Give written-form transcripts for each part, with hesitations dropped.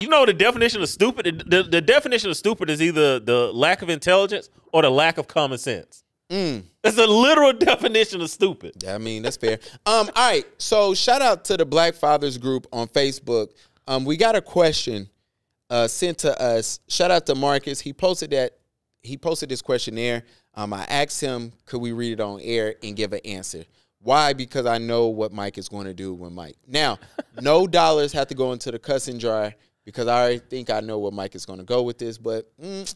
You know the definition of stupid? The definition of stupid is either the lack of intelligence or the lack of common sense. That's a literal definition of stupid. I mean, that's fair. All right. So shout out to the Black Fathers group on Facebook. We got a question sent to us. Shout out to Marcus. He posted this questionnaire. I asked him, could we read it on air and give an answer? Why? Because I know what Mike is going to do when Mike. Now, no dollars have to go into the cussing jar because I already think I know what Mike is going to go with this, but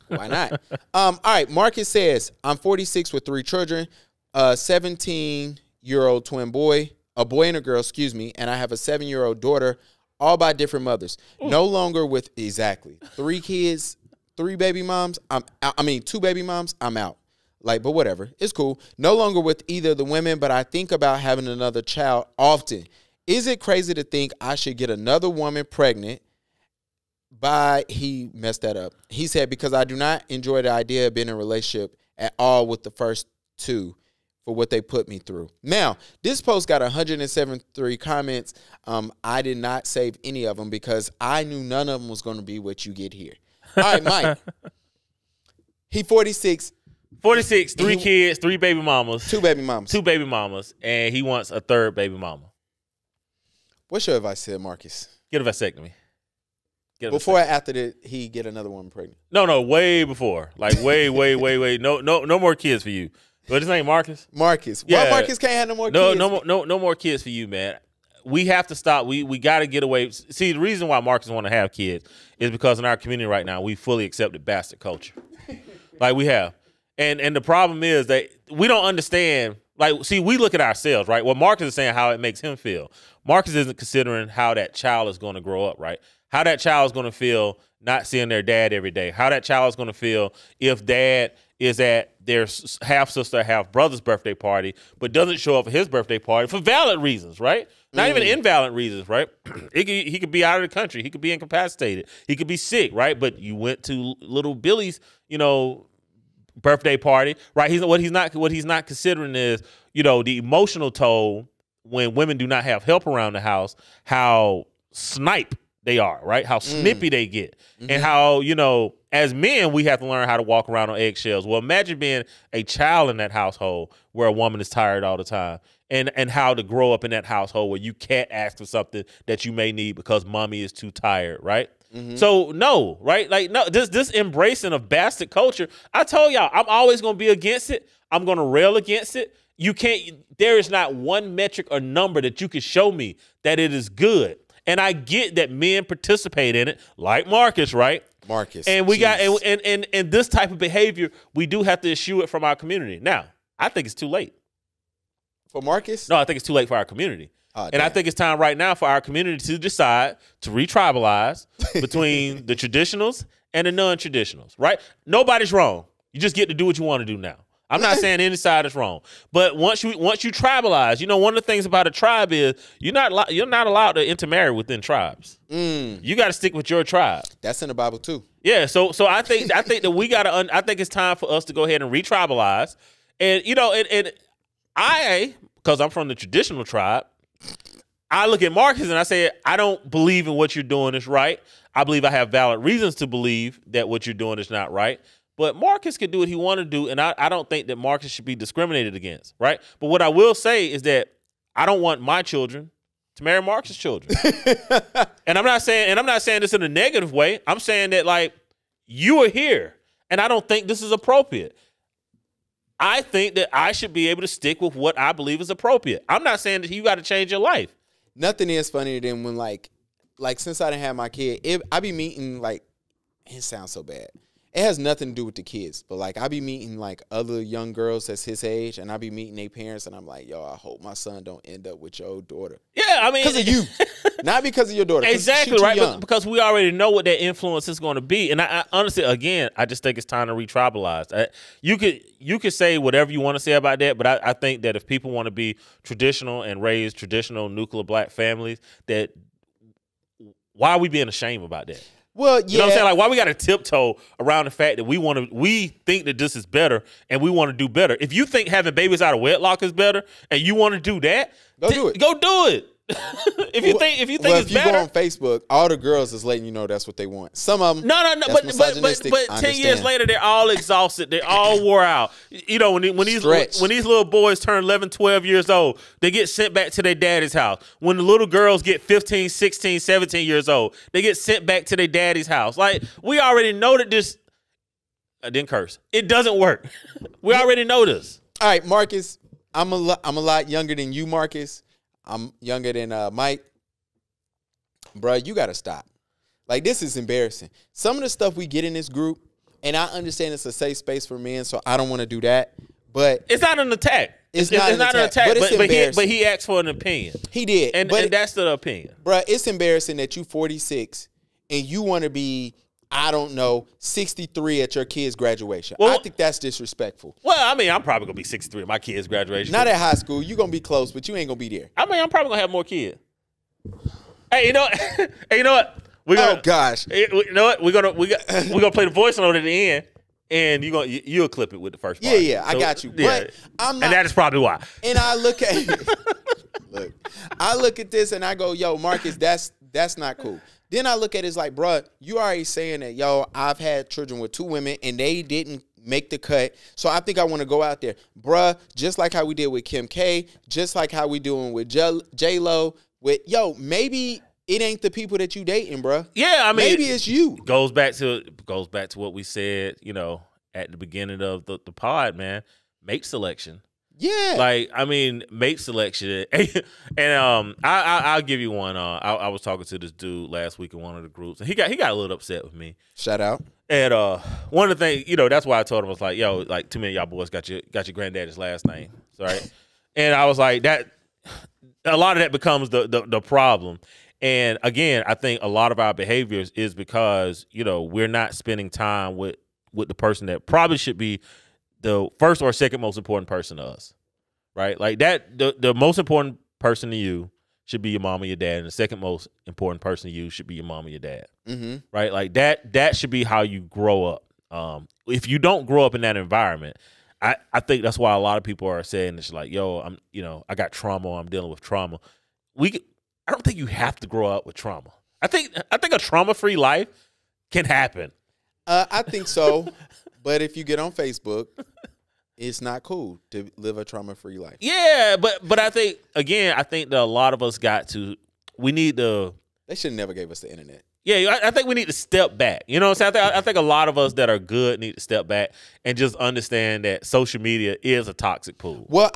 why not? All right, Marcus says, I'm 46 with 3 children, a 17-year-old twin boy, a boy and a girl, excuse me, and I have a 7-year-old daughter, all by different mothers. Ooh. No longer with, exactly, 3 kids, 3 baby moms, 2 baby moms, I'm out. Like, but whatever, it's cool. No longer with either of the women, but I think about having another child often. Is it crazy to think I should get another woman pregnant? He messed that up. He said, because I do not enjoy the idea of being in a relationship at all with the first 2 for what they put me through. Now, this post got 173 comments. I did not save any of them because I knew none of them was going to be what you get here. All right, Mike. He 46. 46, 3 kids, 3 baby mamas. 2 baby mamas. 2 baby mamas, and he wants a 3rd baby mama. What's your advice to Marcus? Get a vasectomy. Before or after he get another woman pregnant? No, way before. Like way. No more kids for you. What's his name, Marcus? Marcus. Yeah. Why Marcus can't have no more kids? No more kids for you, man. We have to stop. We got to get away. See, the reason why Marcus want to have kids is because in our community right now, we fully accepted bastard culture. Like we have. And the problem is that we don't understand. Like, see, we look at ourselves, right? Well, Marcus is saying how it makes him feel. Marcus isn't considering how that child is going to grow up, right? How that child is going to feel not seeing their dad every day. How that child is going to feel if dad is at their half-sister, half-brother's birthday party, but doesn't show up for his birthday party for valid reasons, right? Not even invalid reasons, right? He could be out of the country. He could be incapacitated. He could be sick, right? But you went to little Billy's, birthday party, right? What he's not considering is, the emotional toll when women do not have help around the house, how snipe they are, right? How snippy they get. And how, as men, we have to learn how to walk around on eggshells. Well, imagine being a child in that household where a woman is tired all the time. And how to grow up in that household where you can't ask for something that you may need because mommy is too tired, right? So no, right? Like no, this embracing of bastard culture. I told y'all, I'm always gonna be against it. I'm gonna rail against it. You can't. There is not one metric or number that you can show me that it is good. And I get that men participate in it, like Marcus, right? Marcus, and we got and this type of behavior, we do have to eschew it from our community. Now, I think it's too late for Marcus. No, I think it's too late for our community. And I think it's time right now for our community to decide to re-tribalize between the traditionals and the non-traditionals, right? Nobody's wrong. You just get to do what you want to do now. I'm not saying any side is wrong, but once you tribalize, one of the things about a tribe is you're not allowed to intermarry within tribes. You got to stick with your tribe. That's in the Bible too. Yeah, so I think that we got to. I think it's time for us to go ahead and re-tribalize, and because I'm from the traditional tribe. I look at Marcus and I say, I don't believe in what you're doing is right. I believe I have valid reasons to believe that what you're doing is not right. But Marcus can do what he want to do, and I don't think that Marcus should be discriminated against, right? But what I will say is that I don't want my children to marry Marcus' children. and I'm not saying this in a negative way. I'm saying that, like, you are here, and I don't think this is appropriate. I think that I should be able to stick with what I believe is appropriate. I'm not saying that you got to change your life. Nothing is funnier than when, like since I didn't have my kid, I be meeting, like, it sounds so bad. It has nothing to do with the kids, but, like, I be meeting, like, other young girls that's his age, and I be meeting their parents, and I'm like, yo, I hope my son don't end up with your daughter. Yeah, I mean. Because of you. Not because of your daughter. Exactly, right? But because we already know what that influence is going to be. And I honestly, again, I just think it's time to re-tribalize. You could say whatever you want to say about that, but I think that if people want to be traditional and raise traditional nuclear black families, that why are we being ashamed about that? Well, yeah. You know what I'm saying? Like, why we got to tiptoe around the fact that we think that this is better and we want to do better. If you think having babies out of wedlock is better and you want to do that, go do it. Go do it. if you think it's if you better. go on Facebook, all the girls is letting you know that's what they want. Some of them, No, but 10 years later, they're all exhausted. They all wore out. You know, when these little boys turn 11, 12 years old, they get sent back to their daddy's house. When the little girls get 15, 16, 17 years old, they get sent back to their daddy's house. Like, we already know that this. I didn't curse. It doesn't work. We already know this. All right, Marcus, I'm a lot younger than you, Marcus. I'm younger than Mike. Bruh, you got to stop. Like, this is embarrassing. Some of the stuff we get in this group, and I understand it's a safe space for men, so I don't want to do that. But it's not an attack. It's not an attack. But it's embarrassing. But he asked for an opinion. He did. And that's the opinion. Bruh, it's embarrassing that you 46 and you want to be, I don't know, 63 at your kid's graduation. Well, I think that's disrespectful. Well, I mean, I'm probably going to be 63 at my kid's graduation. Not at high school. You're going to be close, but you ain't going to be there. I mean, I'm probably going to have more kids. Hey, you know what? Hey, you know what? Oh gosh. You know what? We're gonna play the voice note at the end, and you'll clip it with the first part. Yeah, I got you. Yeah. But I'm not, and that is probably why. And I look at I look at this and I go, yo, Marcus, that's not cool. Then I look at it as like, bruh, you already saying that, yo, I've had children with 2 women and they didn't make the cut. So I think I want to go out there. Bruh, just like how we did with Kim K, just like how we doing with J-Lo, with, yo, maybe it ain't the people that you dating, bruh. Yeah, I mean, maybe it's you. Goes back to what we said, you know, at the beginning of the pod, man. Mate selection. Yeah. Like, I mean, mate selection. And I'll give you one. I was talking to this dude last week in one of the groups, and he got a little upset with me. Shout out. And one of the things, you know, that's why I told him, I was like, yo, like, too many of y'all boys got your granddaddy's last name. Right? And I was like, that a lot of that becomes the problem. And again, I think a lot of our behaviors is because, you know, we're not spending time with the person that probably should be the first or second most important person to us, right? Like that, the most important person to you should be your mom or your dad, and the second most important person to you should be your mom or your dad, right? Like that should be how you grow up. If you don't grow up in that environment, I think that's why a lot of people are saying it's like, yo, I got trauma, I'm dealing with trauma. I don't think you have to grow up with trauma. I think a trauma-free life can happen. I think so. But if you get on Facebook, it's not cool to live a trauma-free life. Yeah, but I think that a lot of us we need to. They should have never gave us the internet. Yeah, I think we need to step back. You know what I'm saying? I think a lot of us that are good need to step back and just understand that social media is a toxic pool. Well,